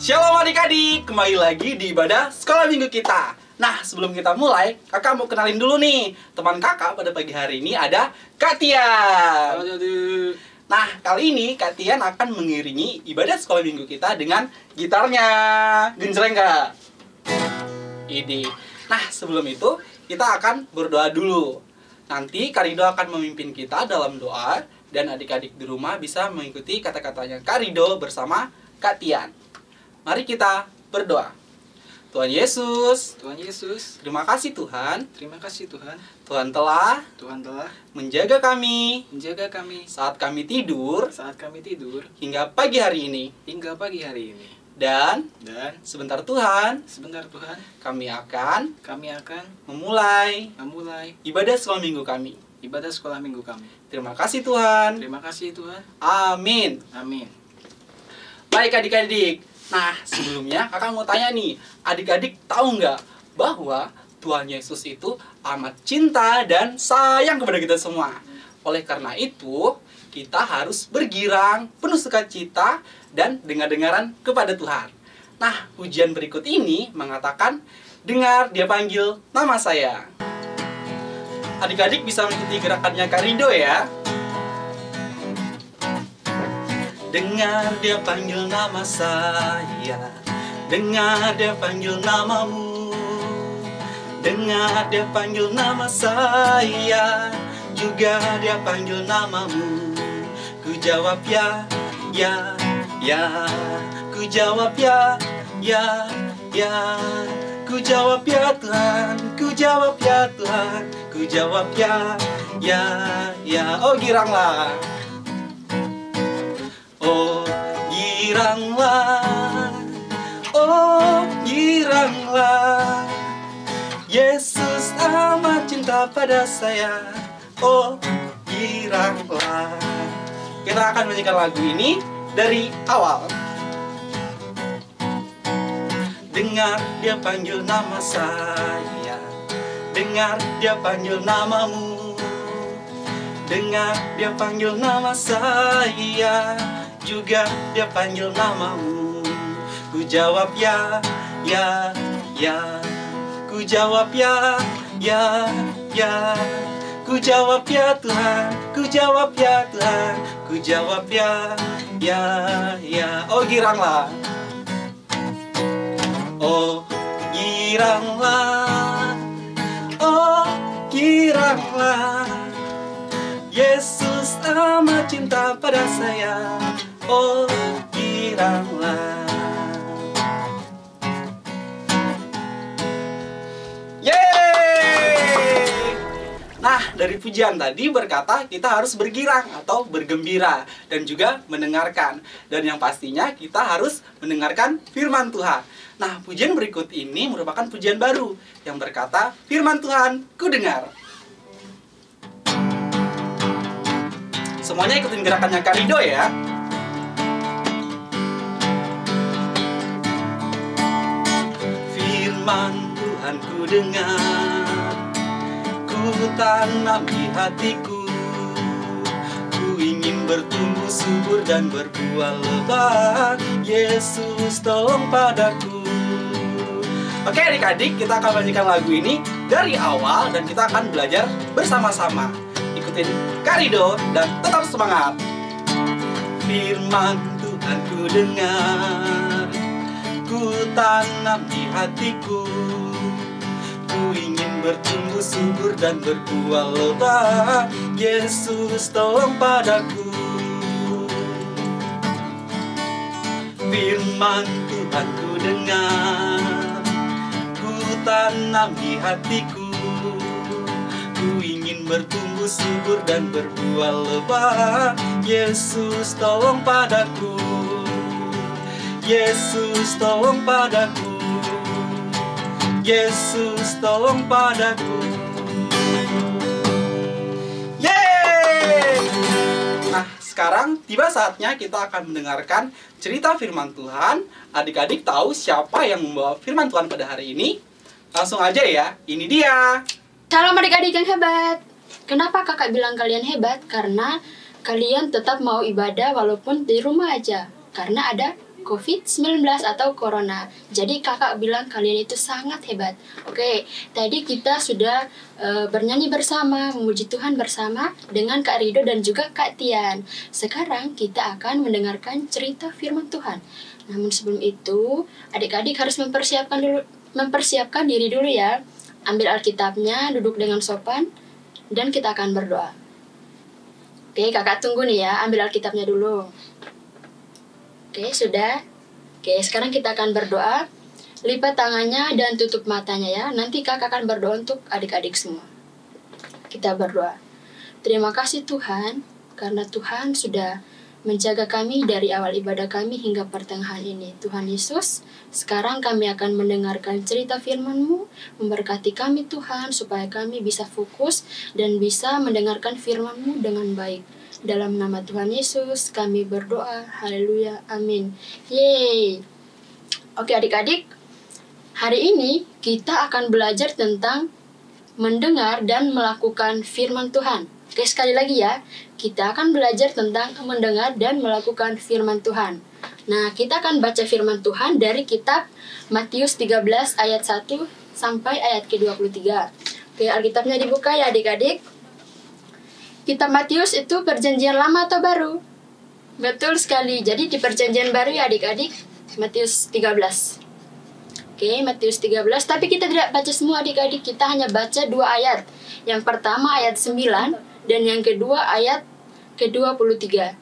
Shalom adik-adik, kembali lagi di ibadah sekolah minggu kita. Nah, sebelum kita mulai, kakak mau kenalin dulu nih. Teman kakak pada pagi hari ini ada Kak Tian. Nah, kali ini Kak Tian akan mengiringi ibadah sekolah minggu kita dengan gitarnya. Genjreng Kak. Ini. Nah, sebelum itu kita akan berdoa dulu. Nanti Kak Rido akan memimpin kita dalam doa dan adik-adik di rumah bisa mengikuti kata-katanya Kak Rido bersama Kak Tian. Mari kita berdoa. Tuhan Yesus, terima kasih Tuhan. Tuhan telah menjaga kami saat kami tidur hingga pagi hari ini. Dan sebentar Tuhan, kami akan memulai ibadah sekolah minggu kami. Terima kasih Tuhan. Amin. Baik adik-adik. Nah, sebelumnya kakak mau tanya nih, adik-adik tahu nggak bahwa Tuhan Yesus itu amat cinta dan sayang kepada kita semua. Oleh karena itu, kita harus bergirang, penuh sukacita, dan dengar-dengaran kepada Tuhan. Nah, pujian berikut ini mengatakan, dengar dia panggil nama saya. Adik-adik bisa mengikuti gerakannya Kak Rido ya. Dengar dia panggil nama saya, dengar dia panggil namamu. Dengar dia panggil nama saya, juga dia panggil namamu. Ku jawab ya, ya, ya. Ku jawab ya, ya, ya. Ku jawab ya Tuhan, ku jawab ya Tuhan. Ku jawab ya, ya, ya. Oh giranglah. Oh giranglah, oh giranglah, Yesus amat cinta pada saya. Oh giranglah. Kita akan menyanyikan lagu ini dari awal. Dengar dia panggil nama saya, dengar dia panggil namamu. Dengar dia panggil nama saya, juga dia panggil namamu. Ku jawab ya, ya, ya. Ku jawab ya, ya, ya. Ku jawab ya Tuhan, ku jawab ya Tuhan. Ku jawab ya, ya, ya. Oh giranglah. Oh giranglah, oh giranglah, Yesus amat cinta pada saya. Oh giranglah. Yeay! Nah, dari pujian tadi berkata kita harus bergirang atau bergembira dan juga mendengarkan. Dan yang pastinya kita harus mendengarkan firman Tuhan. Nah, pujian berikut ini merupakan pujian baru yang berkata, firman Tuhan ku dengar. Semuanya ikutin gerakannya Kak Rido ya. Firman Tuhan ku dengar, ku tanam di hatiku. Ku ingin bertumbuh subur dan berbuah lebat. Yesus tolong padaku. Oke adik-adik, kita akan menyanyikan lagu ini dari awal dan kita akan belajar bersama-sama. Ikutin Kak Rido dan tetap semangat. Firman Tuhan ku dengar, ku tanam di hatiku. Ku ingin bertumbuh subur dan berbuah lebat. Yesus tolong padaku. Firman Tuhan ku dengar, ku tanam di hatiku. Ku ingin bertumbuh subur dan berbuah lebat. Yesus tolong padaku. Yesus tolong padaku. Yesus tolong padaku. Yeay! Nah, sekarang tiba saatnya kita akan mendengarkan cerita firman Tuhan. Adik-adik tahu siapa yang membawa firman Tuhan pada hari ini? Langsung aja ya, ini dia. Salam adik-adik yang hebat. Kenapa kakak bilang kalian hebat? Karena kalian tetap mau ibadah walaupun di rumah aja. Karena ada COVID-19 atau Corona. Jadi kakak bilang kalian itu sangat hebat. Oke, tadi kita sudah bernyanyi bersama, memuji Tuhan bersama dengan Kak Rido dan juga Kak Tian. Sekarang kita akan mendengarkan cerita firman Tuhan. Namun sebelum itu, adik-adik harus mempersiapkan diri dulu ya. Ambil Alkitabnya, duduk dengan sopan, dan kita akan berdoa. Oke, kakak tunggu nih ya, ambil Alkitabnya dulu. Oke, sudah. Oke, sekarang kita akan berdoa. Lipat tangannya dan tutup matanya ya. Nanti kakak akan berdoa untuk adik-adik semua. Kita berdoa. Terima kasih Tuhan, karena Tuhan sudah menjaga kami dari awal ibadah kami hingga pertengahan ini. Tuhan Yesus, sekarang kami akan mendengarkan cerita firman-Mu. Memberkati kami Tuhan, supaya kami bisa fokus dan bisa mendengarkan firman-Mu dengan baik. Dalam nama Tuhan Yesus, kami berdoa. Haleluya. Amin. Yeay. Oke adik-adik, hari ini kita akan belajar tentang mendengar dan melakukan firman Tuhan. Oke, sekali lagi ya, kita akan belajar tentang mendengar dan melakukan firman Tuhan. Nah, kita akan baca firman Tuhan dari kitab Matius 13 ayat 1 sampai ayat ke-23. Oke, Alkitabnya dibuka ya adik-adik. Kitab Matius itu perjanjian lama atau baru? Betul sekali. Jadi di perjanjian baru ya adik-adik, Matius 13. Oke, Matius 13. Tapi kita tidak baca semua adik-adik. Kita hanya baca 2 ayat. Yang pertama ayat 9 dan yang kedua ayat ke-23.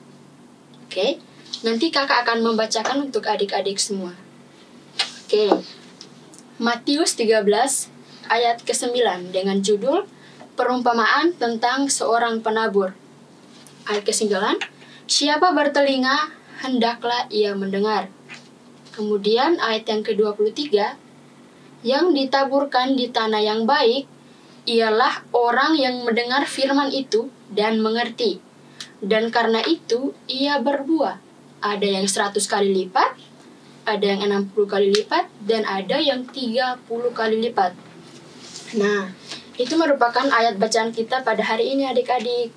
Oke. Nanti kakak akan membacakan untuk adik-adik semua. Oke. Matius 13 ayat ke-9 dengan judul Perumpamaan tentang seorang penabur. Ayat ke-9, siapa bertelinga, hendaklah ia mendengar. Kemudian ayat yang ke-23, yang ditaburkan di tanah yang baik, ialah orang yang mendengar firman itu dan mengerti. Dan karena itu, ia berbuah. Ada yang 100 kali lipat, ada yang 60 kali lipat, dan ada yang 30 kali lipat. Nah, itu merupakan ayat bacaan kita pada hari ini adik-adik.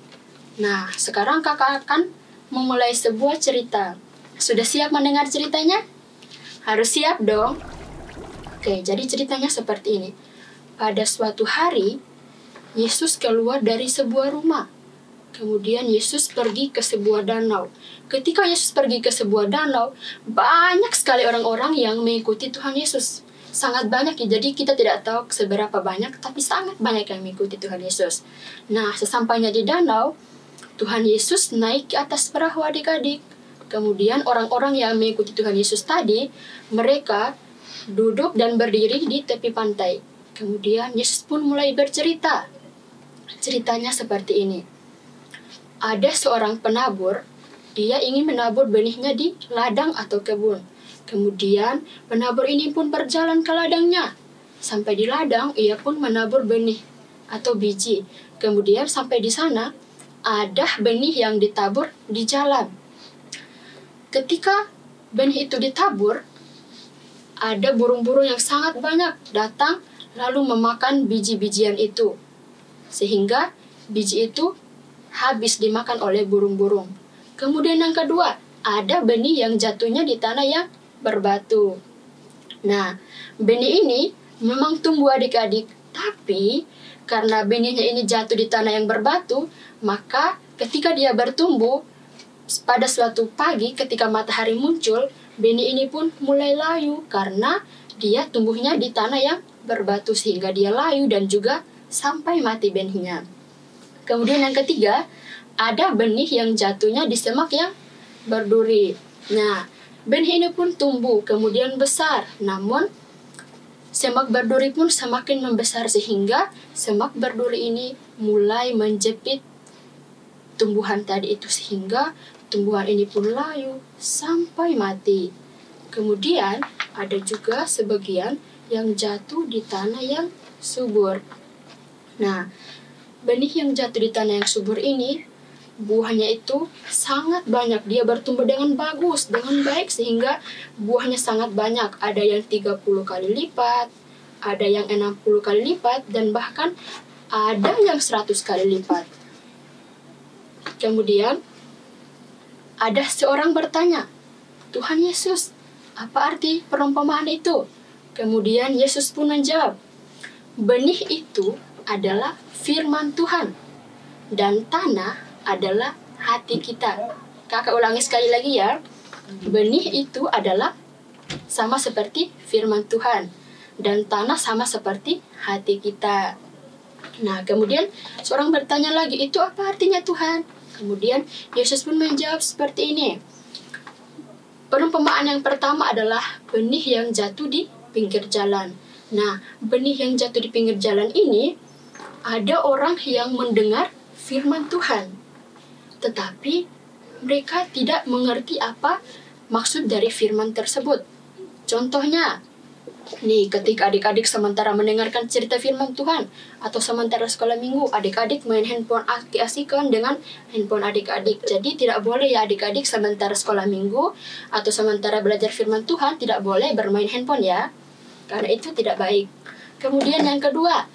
Nah, sekarang kakak akan memulai sebuah cerita. Sudah siap mendengar ceritanya? Harus siap dong. Oke, jadi ceritanya seperti ini. Pada suatu hari, Yesus keluar dari sebuah rumah. Kemudian Yesus pergi ke sebuah danau. Ketika Yesus pergi ke sebuah danau, banyak sekali orang-orang yang mengikuti Tuhan Yesus. Sangat banyak ya, jadi kita tidak tahu seberapa banyak, tapi sangat banyak yang mengikuti Tuhan Yesus. Nah, sesampainya di danau, Tuhan Yesus naik ke atas perahu adik-adik. Kemudian orang-orang yang mengikuti Tuhan Yesus tadi, mereka duduk dan berdiri di tepi pantai. Kemudian Yesus pun mulai bercerita. Ceritanya seperti ini. Ada seorang penabur, dia ingin menabur benihnya di ladang atau kebun. Kemudian penabur ini pun berjalan ke ladangnya. Sampai di ladang, ia pun menabur benih atau biji. Kemudian sampai di sana, ada benih yang ditabur di jalan. Ketika benih itu ditabur, ada burung-burung yang sangat banyak datang lalu memakan biji-bijian itu. Sehingga biji itu habis dimakan oleh burung-burung. Kemudian yang kedua, ada benih yang jatuhnya di tanah yang berbatu. Nah, benih ini memang tumbuh adik-adik, tapi karena benihnya ini jatuh di tanah yang berbatu, maka ketika dia bertumbuh, pada suatu pagi ketika matahari muncul, benih ini pun mulai layu karena dia tumbuhnya di tanah yang berbatu sehingga dia layu dan juga sampai mati benihnya. Kemudian yang ketiga, ada benih yang jatuhnya di semak yang berduri. Nah, benih ini pun tumbuh, kemudian besar. Namun, semak berduri pun semakin membesar sehingga semak berduri ini mulai menjepit tumbuhan tadi itu. Sehingga tumbuhan ini pun layu sampai mati. Kemudian, ada juga sebagian yang jatuh di tanah yang subur. Nah, benih yang jatuh di tanah yang subur ini, buahnya itu sangat banyak. Dia bertumbuh dengan bagus, dengan baik sehingga buahnya sangat banyak. Ada yang 30 kali lipat, ada yang 60 kali lipat, dan bahkan ada yang 100 kali lipat. Kemudian ada seorang bertanya, Tuhan Yesus, apa arti perumpamaan itu? Kemudian Yesus pun menjawab, benih itu adalah firman Tuhan, dan tanah adalah hati kita. Kakak ulangi sekali lagi ya. Benih itu adalah sama seperti firman Tuhan, dan tanah sama seperti hati kita. Nah, kemudian seorang bertanya lagi, itu apa artinya Tuhan? Kemudian Yesus pun menjawab seperti ini. Perumpamaan yang pertama adalah benih yang jatuh di pinggir jalan. Nah, benih yang jatuh di pinggir jalan ini, ada orang yang mendengar firman Tuhan, tetapi mereka tidak mengerti apa maksud dari firman tersebut. Contohnya, nih, ketika adik-adik sementara mendengarkan cerita firman Tuhan atau sementara sekolah minggu, adik-adik main handphone asik-asikan dengan handphone adik-adik. Jadi tidak boleh ya adik-adik sementara sekolah minggu atau sementara belajar firman Tuhan tidak boleh bermain handphone ya, karena itu tidak baik. Kemudian yang kedua,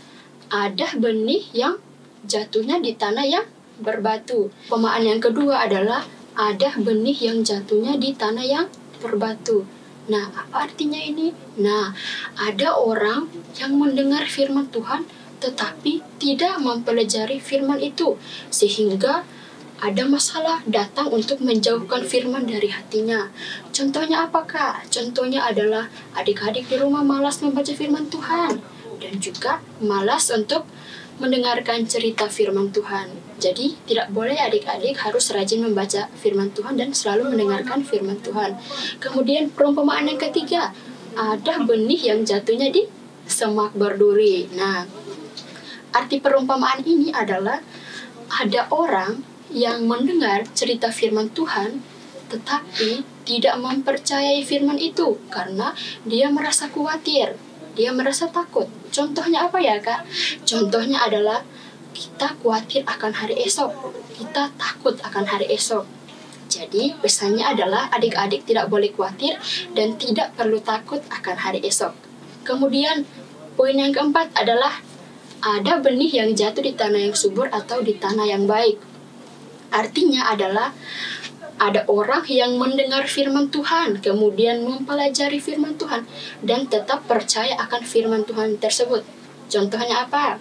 ada benih yang jatuhnya di tanah yang berbatu. Perumpamaan yang kedua adalah ada benih yang jatuhnya di tanah yang berbatu. Nah, apa artinya ini? Nah, ada orang yang mendengar firman Tuhan tetapi tidak mempelajari firman itu, sehingga ada masalah datang untuk menjauhkan firman dari hatinya. Contohnya apakah? Contohnya adalah adik-adik di rumah malas membaca firman Tuhan dan juga malas untuk mendengarkan cerita firman Tuhan. Jadi tidak boleh adik-adik harus rajin membaca firman Tuhan dan selalu mendengarkan firman Tuhan. Kemudian perumpamaan yang ketiga, ada benih yang jatuhnya di semak berduri. Nah, arti perumpamaan ini adalah ada orang yang mendengar cerita firman Tuhan tetapi tidak mempercayai firman itu karena dia merasa khawatir, dia merasa takut. Contohnya apa ya, Kak? Contohnya adalah kita khawatir akan hari esok, kita takut akan hari esok. Jadi pesannya adalah adik-adik tidak boleh khawatir dan tidak perlu takut akan hari esok. Kemudian poin yang keempat adalah ada benih yang jatuh di tanah yang subur atau di tanah yang baik. Artinya adalah ada orang yang mendengar firman Tuhan, kemudian mempelajari firman Tuhan, dan tetap percaya akan firman Tuhan tersebut. Contohnya apa?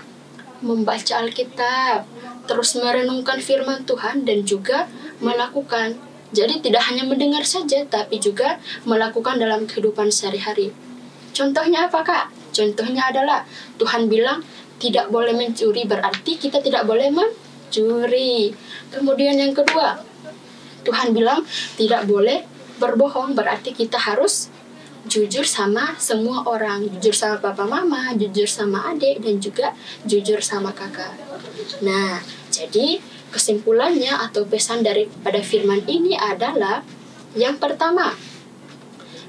Membaca Alkitab, terus merenungkan firman Tuhan, dan juga melakukan. Jadi tidak hanya mendengar saja, tapi juga melakukan dalam kehidupan sehari-hari. Contohnya apa, Kak? Contohnya adalah Tuhan bilang tidak boleh mencuri, berarti kita tidak boleh mencuri. Kemudian yang kedua, Tuhan bilang tidak boleh berbohong, berarti kita harus jujur sama semua orang, jujur sama papa mama, jujur sama adik, dan juga jujur sama kakak. Nah, jadi kesimpulannya atau pesan daripada firman ini adalah yang pertama,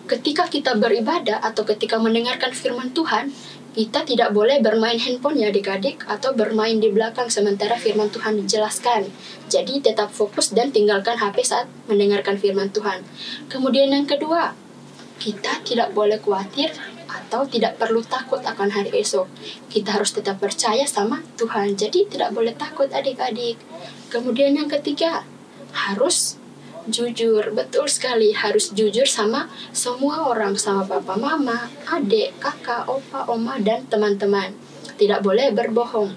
ketika kita beribadah atau ketika mendengarkan firman Tuhan, kita tidak boleh bermain handphone ya adik-adik, atau bermain di belakang sementara firman Tuhan dijelaskan. Jadi tetap fokus dan tinggalkan HP saat mendengarkan firman Tuhan. Kemudian yang kedua, kita tidak boleh khawatir atau tidak perlu takut akan hari esok. Kita harus tetap percaya sama Tuhan. Jadi tidak boleh takut adik-adik. Kemudian yang ketiga, harus jujur. Betul sekali, harus jujur sama semua orang, sama papa, mama, adik, kakak, opa, oma, dan teman-teman. Tidak boleh berbohong.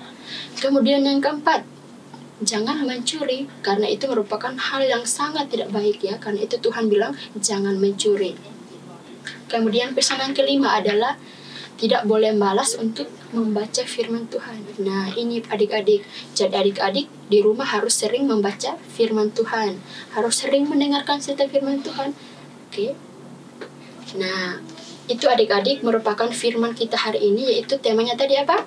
Kemudian yang keempat, jangan mencuri, karena itu merupakan hal yang sangat tidak baik ya, karena itu Tuhan bilang jangan mencuri. Kemudian pesan yang kelima adalah tidak boleh malas untuk membaca firman Tuhan. Nah, ini adik-adik. Jadi adik-adik di rumah harus sering membaca firman Tuhan. Harus sering mendengarkan cerita firman Tuhan. Oke. Nah, itu adik-adik merupakan firman kita hari ini, yaitu temanya tadi apa?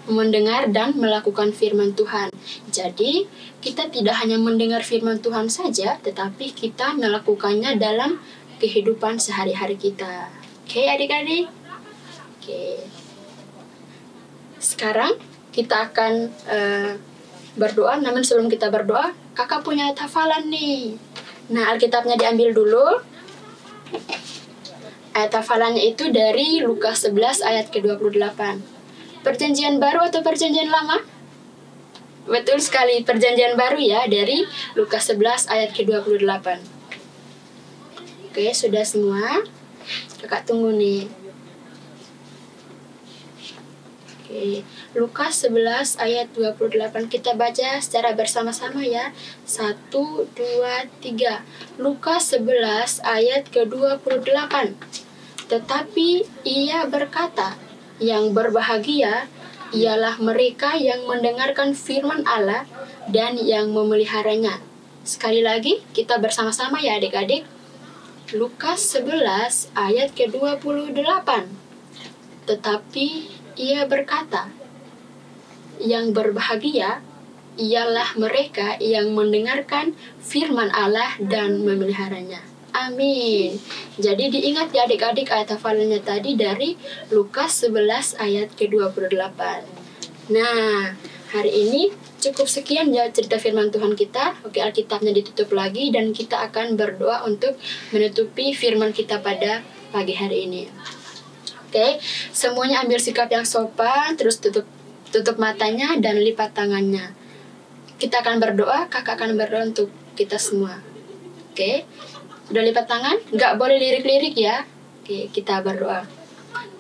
Mendengar dan melakukan firman Tuhan. Jadi, kita tidak hanya mendengar firman Tuhan saja, tetapi kita melakukannya dalam kehidupan sehari-hari kita. Oke, adik-adik? Oke. Sekarang kita akan berdoa. Namun sebelum kita berdoa, kakak punya hafalan nih. Nah, Alkitabnya diambil dulu. Ayat hafalannya itu dari Lukas 11 ayat ke-28. Perjanjian baru atau perjanjian lama? Betul sekali, perjanjian baru ya, dari Lukas 11 ayat ke-28. Oke, sudah semua? Kakak tunggu nih. Oke, Lukas 11 ayat 28 kita baca secara bersama-sama ya. 1, 2, 3. Lukas 11 ayat ke-28. Tetapi ia berkata, yang berbahagia ialah mereka yang mendengarkan firman Allah dan yang memeliharanya. Sekali lagi, kita bersama-sama ya adik-adik. Lukas 11 ayat ke-28. Tetapi ia berkata, yang berbahagia ialah mereka yang mendengarkan firman Allah dan memeliharanya. Amin. Jadi diingat ya adik-adik ayat hafalannya tadi dari Lukas 11 ayat ke-28. Nah, hari ini cukup sekian ya cerita firman Tuhan kita. Oke, Alkitabnya ditutup lagi dan kita akan berdoa untuk menutupi firman kita pada pagi hari ini. Oke, semuanya ambil sikap yang sopan, terus tutup matanya dan lipat tangannya. Kita akan berdoa, kakak akan berdoa untuk kita semua. Oke, udah lipat tangan? Nggak boleh lirik-lirik ya. Oke, kita berdoa.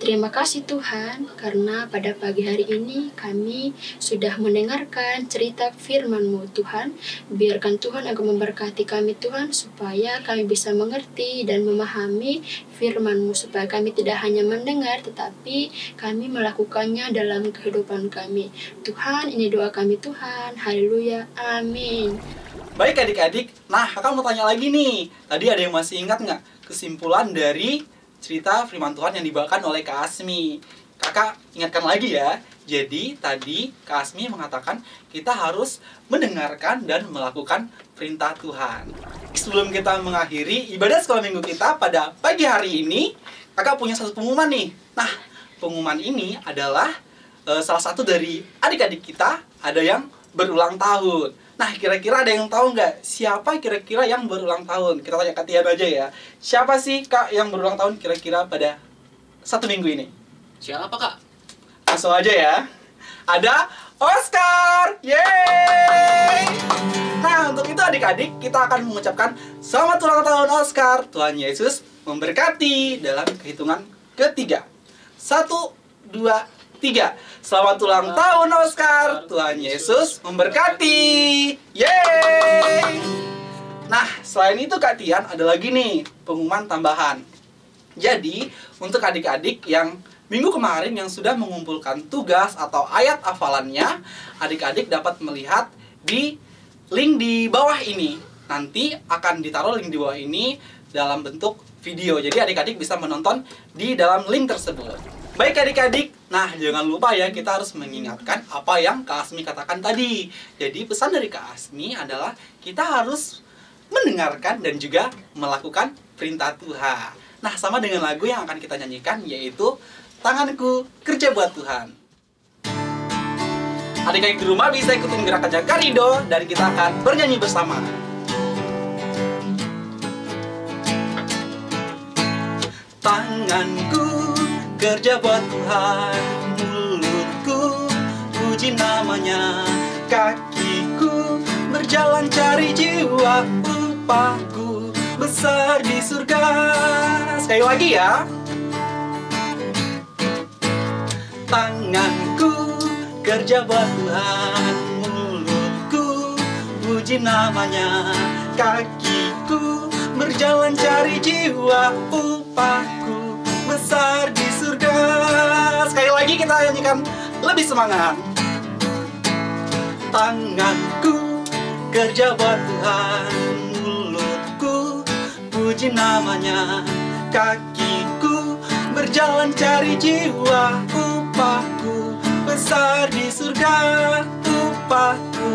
Terima kasih Tuhan, karena pada pagi hari ini kami sudah mendengarkan cerita firman-Mu Tuhan. Biarkan Tuhan Engkau memberkati kami Tuhan, supaya kami bisa mengerti dan memahami firman-Mu, supaya kami tidak hanya mendengar, tetapi kami melakukannya dalam kehidupan kami. Tuhan, ini doa kami Tuhan. Haleluya. Amin. Baik adik-adik, nah kakak mau tanya lagi nih. Tadi ada yang masih ingat nggak kesimpulan dari cerita firman Tuhan yang dibawakan oleh Kak Asmi? Kakak ingatkan lagi ya. Jadi tadi Kak Asmi mengatakan kita harus mendengarkan dan melakukan perintah Tuhan. Sebelum kita mengakhiri ibadah sekolah minggu kita pada pagi hari ini, kakak punya satu pengumuman nih. Nah, pengumuman ini adalah salah satu dari adik-adik kita ada yang berulang tahun. Nah, kira-kira ada yang tahu nggak siapa kira-kira yang berulang tahun? Kita tanya Kak Tian aja ya. Siapa sih Kak yang berulang tahun kira-kira pada satu minggu ini? Siapa Kak? Langsung aja ya. Ada Oscar! Yeay! Nah, untuk itu adik-adik, kita akan mengucapkan selamat ulang tahun Oscar. Tuhan Yesus memberkati dalam kehitungan ketiga. 1, 2, 3. Selamat ulang tahun Oscar. Tuhan Yesus memberkati. Yeay! Nah, selain itu Kak Tian ada lagi nih pengumuman tambahan. Jadi, untuk adik-adik yang minggu kemarin yang sudah mengumpulkan tugas atau ayat hafalannya, adik-adik dapat melihat di link di bawah ini. Nanti akan ditaruh link di bawah ini dalam bentuk video. Jadi adik-adik bisa menonton di dalam link tersebut. Baik adik-adik, nah jangan lupa ya kita harus mengingatkan apa yang Kak Asmi katakan tadi. Jadi pesan dari Kak Asmi adalah kita harus mendengarkan dan juga melakukan perintah Tuhan. Nah, sama dengan lagu yang akan kita nyanyikan yaitu Tanganku Kerja Buat Tuhan. Adik-adik di rumah bisa ikutin gerakannya Kak Rido dan kita akan bernyanyi bersama. Tanganku kerja buat Tuhan, mulutku puji namanya, kakiku berjalan cari jiwa, upahku besar di surga. Sekali lagi ya. Tanganku kerja buat Tuhan, mulutku puji namanya, kakiku berjalan cari jiwa, upahku besar di surga. Sekali lagi kita nyanyikan lebih semangat. Tanganku kerja buat Tuhan, mulutku puji namanya, kakiku berjalan cari jiwa, upahku besar di surga, upahku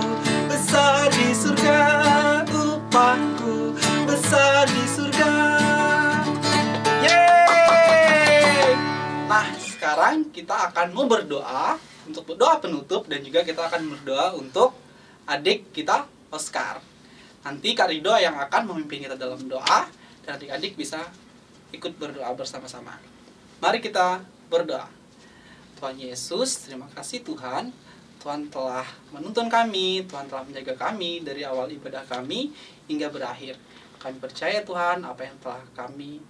besar di surga, upahku besar di surga. Nah, sekarang kita akan mau berdoa untuk doa penutup dan juga kita akan berdoa untuk adik kita Oscar. Nanti Kak Rido yang akan memimpin kita dalam doa dan adik-adik bisa ikut berdoa bersama-sama. Mari kita berdoa. Tuhan Yesus, terima kasih Tuhan. Tuhan telah menuntun kami, Tuhan telah menjaga kami dari awal ibadah kami hingga berakhir. Kami percaya Tuhan apa yang telah kami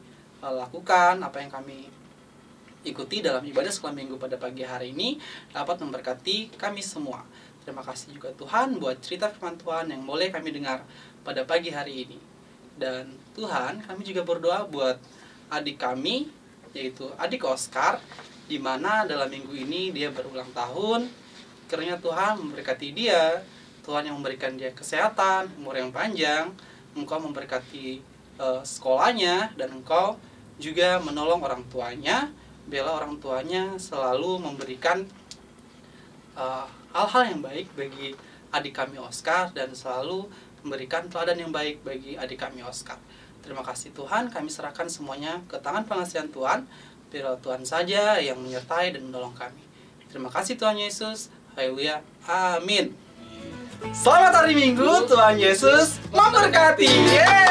lakukan, apa yang kami ikuti dalam ibadah sekolah minggu pada pagi hari ini dapat memberkati kami semua. Terima kasih juga Tuhan buat cerita firman Tuhan yang boleh kami dengar pada pagi hari ini. Dan Tuhan, kami juga berdoa buat adik kami, yaitu adik Oscar, di mana dalam minggu ini dia berulang tahun. Kiranya Tuhan memberkati dia, Tuhan yang memberikan dia kesehatan, umur yang panjang, Engkau memberkati sekolahnya, dan Engkau juga menolong orang tuanya, biarlah orang tuanya selalu memberikan hal-hal yang baik bagi adik kami Oscar, dan selalu memberikan teladan yang baik bagi adik kami Oscar. Terima kasih Tuhan, kami serahkan semuanya ke tangan pengasihan Tuhan, biarlah Tuhan saja yang menyertai dan menolong kami. Terima kasih Tuhan Yesus, haleluya, amin. Selamat hari Minggu, Tuhan Yesus memberkati. Yeay!